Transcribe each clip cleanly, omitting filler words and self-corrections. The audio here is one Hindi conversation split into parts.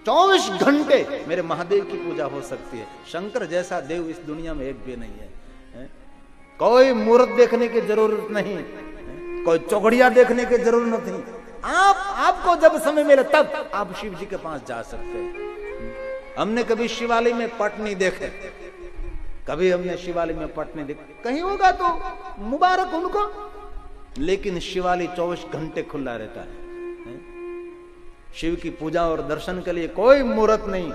24 घंटे मेरे महादेव की पूजा हो सकती है। शंकर जैसा देव इस दुनिया में एक भी नहीं है। कोई मूर्त देखने की जरूरत नहीं, कोई चौगड़िया देखने की जरूरत नहीं। आपको जब समय मिले तब आप शिव जी के पास जा सकते हैं। हमने कभी शिवालय में पट नहीं देखे, कभी हमने शिवालय में पट नहीं देखे। कहीं होगा तो मुबारक उनको, लेकिन शिवालय 24 घंटे खुला रहता है। शिव की पूजा और दर्शन के लिए कोई मुहूर्त नहीं,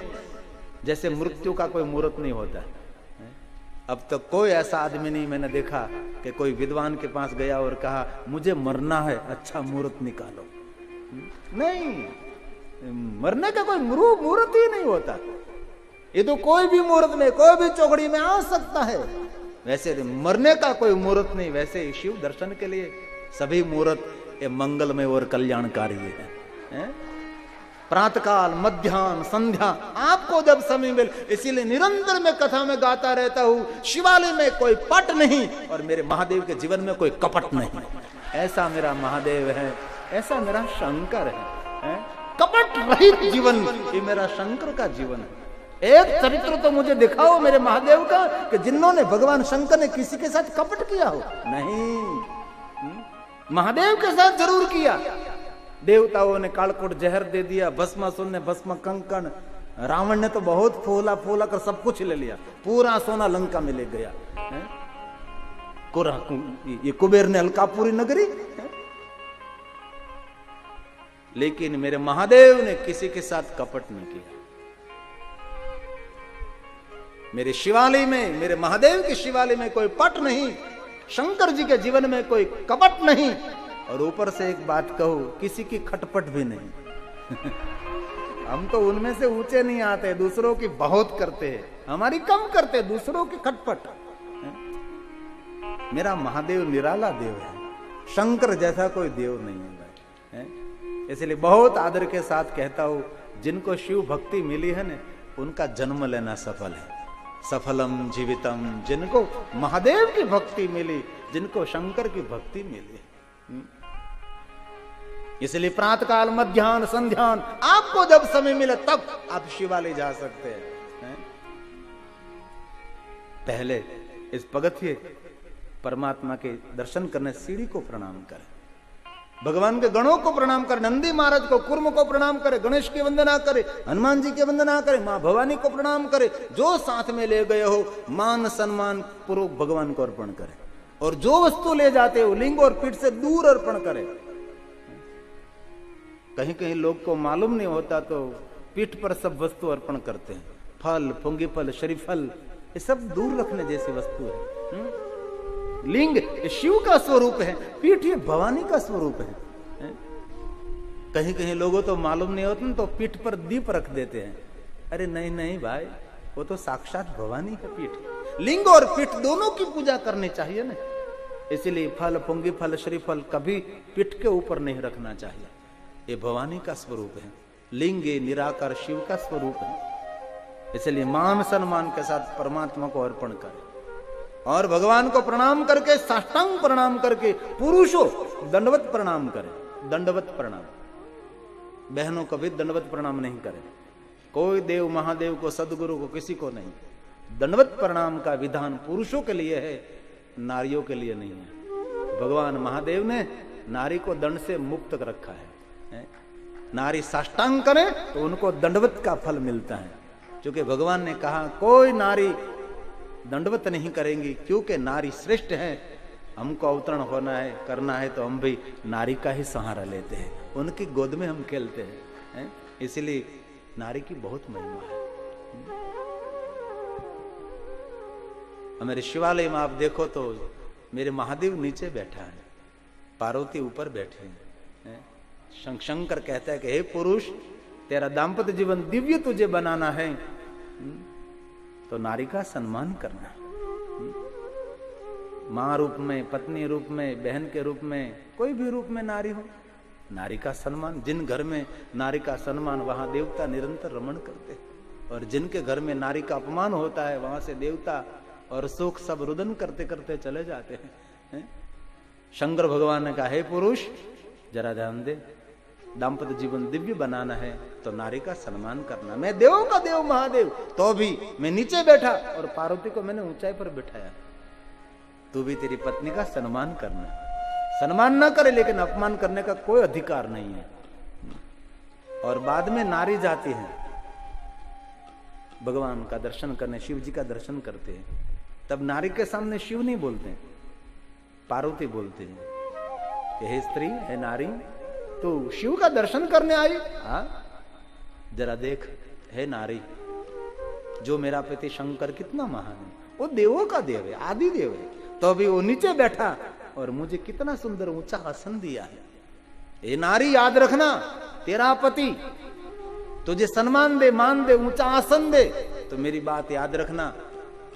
जैसे मृत्यु का कोई मुहूर्त नहीं होता है। अब तक कोई ऐसा आदमी नहीं मैंने देखा कि कोई विद्वान के पास गया और कहा मुझे मरना है, अच्छा मुहूर्त निकालो। नहीं, मरने का कोई मुहूर्त ही नहीं होता। ये तो कोई भी मुहूर्त में, कोई भी चौकड़ी में आ सकता है। वैसे मरने का कोई मुहूर्त नहीं, वैसे शिव दर्शन के लिए सभी मुहूर्त ये मंगलमय और कल्याणकारी है। प्रातःकाल, मध्याह्न, संध्या, आपको जब समय मिले। इसीलिए निरंतर मैं कथा में गाता रहता हूं, शिवालय में कोई पट नहीं और मेरे महादेव के जीवन में कोई कपट नहीं। ऐसा मेरा महादेव है, ऐसा मेरा शंकर है। कपट रहित जीवन ये मेरा शंकर का जीवन है। एक चरित्र तो मुझे दिखाओ मेरे महादेव का कि जिन्होंने भगवान शंकर ने किसी के साथ कपट किया हो। नहीं, महादेव के साथ जरूर किया। देवताओं ने कालकोट जहर दे दिया, भस्मासुर ने भस्म कंकण, रावण ने तो बहुत फूला फूला कर सब कुछ ले लिया, पूरा सोना लंका में ले गया। ये कुबेर ने अलकापुरी नगरी, लेकिन मेरे महादेव ने किसी के साथ कपट नहीं किया। मेरे शिवालय में, मेरे महादेव के शिवालय में कोई पट नहीं, शंकर जी के जीवन में कोई कपट नहीं। और ऊपर से एक बात कहूं, किसी की खटपट भी नहीं। हम तो उनमें से ऊंचे नहीं आते, दूसरों की बहुत करते हैं, हमारी कम करते, दूसरों की खटपट। मेरा महादेव निराला देव है, शंकर जैसा कोई देव नहीं है। इसलिए बहुत आदर के साथ कहता हूं, जिनको शिव भक्ति मिली है ना, उनका जन्म लेना सफल है। सफलम जीवितम, जिनको महादेव की भक्ति मिली, जिनको शंकर की भक्ति मिली। इसलिए प्रातःकाल, मध्याह्न, संध्यान, आपको जब समय मिले तब आप शिवालय जा सकते हैं। पहले इस पगथिये परमात्मा के दर्शन करने सीढ़ी को प्रणाम करें, भगवान के गणों को प्रणाम करें, नंदी महाराज को, कुर्म को प्रणाम करें, गणेश की वंदना करें, हनुमान जी की वंदना करें, मां भवानी को प्रणाम करें। जो साथ में ले गए हो मान सम्मान पूर्वक भगवान को अर्पण करें। और जो वस्तु ले जाते हो लिंग और पीठ से दूर अर्पण करें। कहीं कहीं लोग को मालूम नहीं होता तो पीठ पर सब वस्तु अर्पण करते हैं। फल, पुंगी फल, श्रीफल, ये सब दूर रखने जैसी वस्तु है। लिंग ये शिव का स्वरूप है, पीठ ये भवानी का स्वरूप है। कहीं कहीं लोगों तो मालूम नहीं होता तो पीठ पर दीप रख देते हैं। अरे नहीं नहीं भाई, वो तो साक्षात भवानी है पीठ। लिंग और पीठ दोनों की पूजा करनी चाहिए ना। इसीलिए फल, पुंगी फल, श्रीफल कभी पीठ के ऊपर नहीं रखना चाहिए। ये भवानी का स्वरूप है। लिंग ये निराकार शिव का स्वरूप है। इसलिए मान सम्मान के साथ परमात्मा को अर्पण करें और भगवान को प्रणाम करके, साष्टांग प्रणाम करके, पुरुषों दंडवत प्रणाम करें। दंडवत प्रणाम, बहनों कभी दंडवत प्रणाम नहीं करें। कोई देव महादेव को, सदगुरु को, किसी को नहीं। दंडवत प्रणाम का विधान पुरुषों के लिए है, नारियों के लिए नहीं है। भगवान महादेव ने नारी को दंड से मुक्त रखा है। नारी साष्टांग करे तो उनको दंडवत का फल मिलता है, क्योंकि भगवान ने कहा कोई नारी दंडवत नहीं करेंगी, क्योंकि नारी श्रेष्ठ है। हमको अवतरण होना है, करना है तो हम भी नारी का ही सहारा लेते हैं, उनकी गोद में हम खेलते हैं। इसलिए नारी की बहुत महिमा है। मेरे शिवालय में आप देखो तो मेरे महादेव नीचे बैठा है, पार्वती ऊपर बैठे हैं। शंकर कहता है कि हे पुरुष, तेरा दाम्पत्य जीवन दिव्य तुझे बनाना है तो नारी का सम्मान करना। मां रूप में, पत्नी रूप में, बहन के रूप में, कोई भी रूप में नारी हो, नारी का सम्मान। जिन घर में नारी का सम्मान, वहां देवता निरंतर रमण करते हैं। और जिनके घर में नारी का अपमान होता है, वहां से देवता और सुख सब रुदन करते करते चले जाते हैं। शंकर भगवान ने कहा हे पुरुष जरा ध्यान दे, दाम्पत्य जीवन दिव्य बनाना है तो नारी का सम्मान करना। मैं देवों का देव महादेव, तो भी मैं नीचे बैठा और पार्वती को मैंने ऊंचाई पर बिठाया। तू भी तेरी पत्नी का सम्मान करना। सम्मान ना करे लेकिन अपमान करने का कोई अधिकार नहीं है। और बाद में नारी जाती है भगवान का दर्शन करने, शिव जी का दर्शन करते हैं, तब नारी के सामने शिव नहीं बोलते, पार्वती बोलते हैं कि हे स्त्री, हे नारी, तो शिव का दर्शन करने आई? हाँ, जरा देख हे नारी, जो मेरा पति शंकर कितना महान है, वो देवों का देव है, आदि देव है, तो अभी वो नीचे बैठा और मुझे कितना सुंदर ऊंचा आसन दिया है। ये नारी याद रखना, तेरा पति तुझे सम्मान दे, मान दे, ऊंचा आसन दे, तो मेरी बात याद रखना,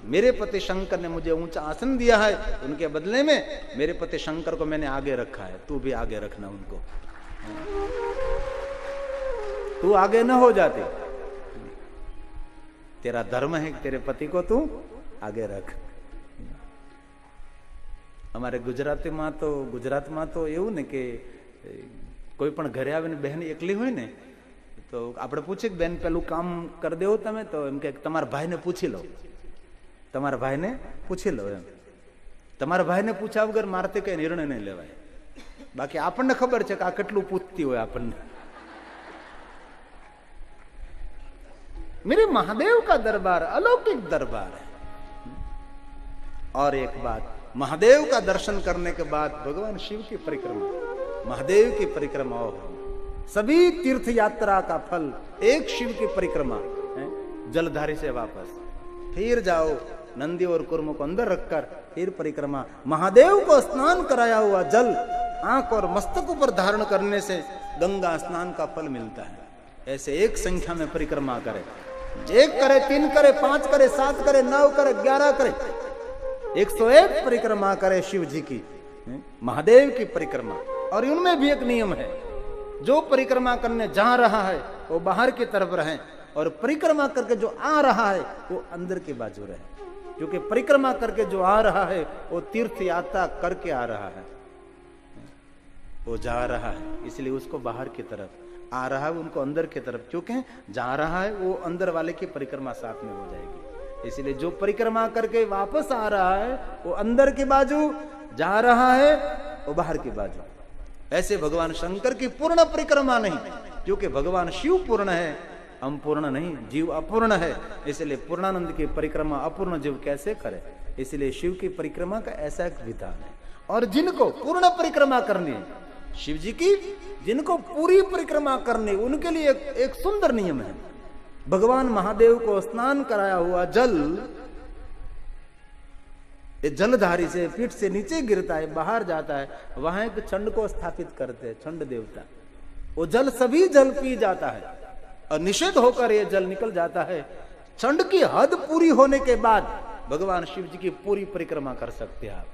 मेरे पति शंकर ने मुझे ऊंचा आसन दिया है, उनके बदले में मेरे पति शंकर को मैंने आगे रखा है, तू भी आगे रखना उनको। तू आगे न हो जाते, तेरा धर्म है, तेरे पति को तू आगे रख। અમારે ગુજરાતમાં તો એવું ને કે કોઈ પણ ઘરે આવીને બહેન એકલી હોય ને તો આપણે પૂછીએ કે બેન પેલું કામ કરી દેવો તમે, તો એમ કે તમારા ભાઈને પૂછી લો, તમારા ભાઈને પૂછી લો એમ। તમારા ભાઈને પૂછ્યા વગર મારાથી કઈ નિર્ણય નહીં લેવાય। બાકી આપણને ખબર છે કે આ કેટલું પૂછતી હોય આપણને। मेरे महादेव का दरबार अलौकिक दरबार है। और एक बात, महादेव का दर्शन करने के बाद भगवान शिव की परिक्रमा, महादेव की परिक्रमा हो, सभी तीर्थ यात्रा का फल एक शिव की परिक्रमा है। जलधारी से वापस फिर जाओ, नंदी और कुर्म को अंदर रखकर फिर परिक्रमा, महादेव को स्नान कराया हुआ जल आंख और मस्तक पर धारण करने से गंगा स्नान का फल मिलता है। ऐसे एक संख्या में परिक्रमा करे, 1 करे, 3 करे, 5 करे, 7 करे, 9 करे, 11 करे, 101 परिक्रमा करे शिव जी की, महादेव की परिक्रमा। और उनमें भी एक नियम है, जो परिक्रमा करने जा रहा है वो बाहर की तरफ रहे, और परिक्रमा करके जो आ रहा है वो अंदर के बाजू रहे, क्योंकि परिक्रमा करके जो आ रहा है वो तीर्थ यात्रा करके आ रहा है, वो जा रहा है, इसलिए उसको बाहर की तरफ, आ रहा है उनको अंदर की तरफ, क्योंकि जा रहा है वो अंदर वाले की परिक्रमा साथ में हो जाएगी। इसलिए जो परिक्रमा करके वापस आ रहा है वो अंदर की बाजू, जा रहा है वो बाहर की बाजू। ऐसे भगवान शंकर की पूर्ण परिक्रमा नहीं, क्योंकि भगवान शिव पूर्ण है, हम पूर्ण नहीं, जीव अपूर्ण है, इसलिए पूर्णानंद की परिक्रमा अपूर्ण जीव कैसे करे। इसलिए शिव की परिक्रमा का ऐसा एक विधान है। और जिनको पूर्ण परिक्रमा करनी है शिव जी की, जिनको पूरी परिक्रमा करनी, उनके लिए एक सुंदर नियम है। भगवान महादेव को स्नान कराया हुआ जल, जलधारी से पीठ से नीचे गिरता है, बाहर जाता है, वहां एक छंड को स्थापित करते हैं, छंड देवता। वो जल सभी जल पी जाता है और निषेध होकर ये जल निकल जाता है। छंड की हद पूरी होने के बाद भगवान शिव जी की पूरी परिक्रमा कर सकते हैं आप।